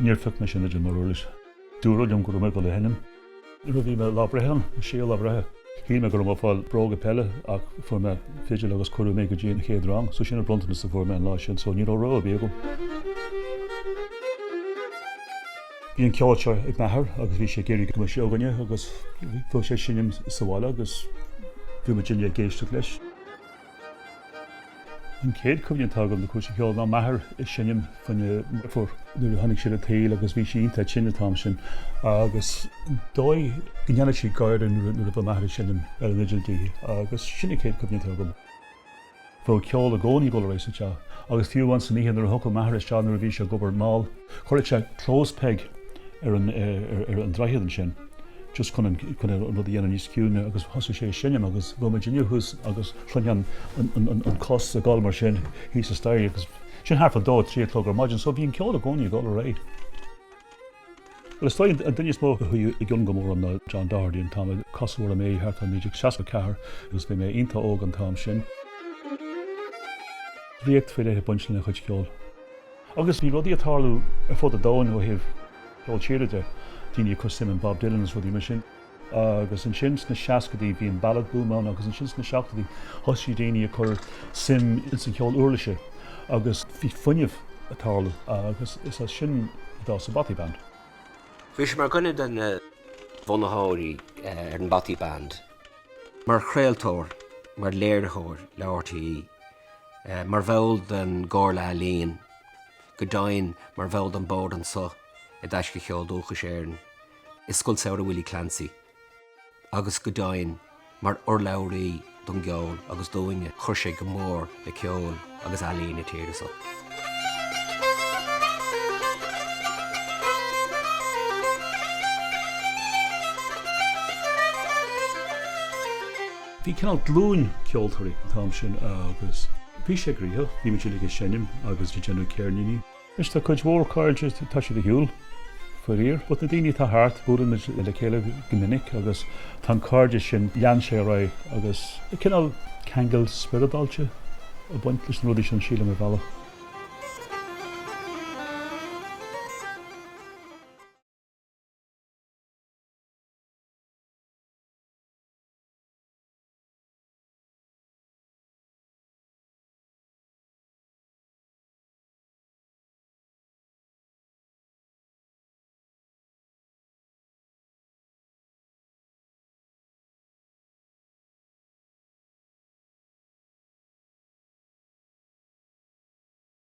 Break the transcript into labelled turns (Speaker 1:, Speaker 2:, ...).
Speaker 1: níor fic me sin idir marúlis. Dúróid go me go le hennim. Robbie me Hannon, Ceol hí me go fáil bróga pelle ach fu me fiddle agus choú mé go dtí na chéad rang, so sin bronta sa bhór me an lá sin, so ní rá bé go. Bhí an ceoltóir ag methar agus bhí sé géirí go seoganne agus fu sé sinnim sa bháile agus bhí me Jolyon géisteach leis. An céad cumhíonn tágam na cúis ceol ná methar is sinnim fanne fuair nuair a tháinig siad a taobh agus bhí sí ionta sin atá sin agus dóigh gneanna sí gaiir nuair a bh methar sinnim ar an idirtí agus sinna céad cumhíonn tágam. Bhfuil ceol a gcónaí go éis te agus fiúhain san íhan ar thuca methar is teann nuair a bhí sé gobar máil. Chuirigh sé close peg ar an draithéad sin. Just chun rud dhéanana níos ciúne agus thosa sé sinnim agus bhfuil me diniuthús agus chluineann an cos a gáil mar sin hí sa stair agus sin thar dó trí clog maidin, so bhí an ceol a gcónaí gáil a réid. Well is stoid an duine smó chu i gcion go mór an John Doherty an tá cosúir a mé thart an níidir 60 cethir agus bhí mé ionta óg an tám sin. Bhíocht fé é buintlin a chuid ceol. Agus bhí rudí atáú ar fud a dáin ó hih ceol tíide. Díine chu sim an Bob Dylan is rudí mar sin. Agus an sin na seacadí bhí an ballad búmán agus an sin na seachtaí thosaí daoine chur sim in san ceol uirlaise agus bhí funineh atála agus is sin dá sa Bothy Band.
Speaker 2: Bhí sé mar gunne den bhunathirí ar an Bothy Band. Mar cheoltóir, mar léirthóir le RTE, mar bhil den gála líon, go dain mar bhil den bód an so. I dais go cheoltóir Usher is scoil saoire Willie Clancy. Agus go dain mar orlabhraí don geol agus dóinge chuir sé go mór le ceol agus alíon na tíre so.
Speaker 1: Bhí cinál glún ceoltóirí tám sin agus bhí sé gríthe, bhí me le sinnim agus de genú cearníní. Is tá chuid mhór cáilte tá sé de hiúil. Fuír, but na daoine tá thart búdan le chéile gomininic agus tá cáide sin lean sé ra agus cinál cheangail spiridáilte a buint leis an rudí sin síle mar bhela.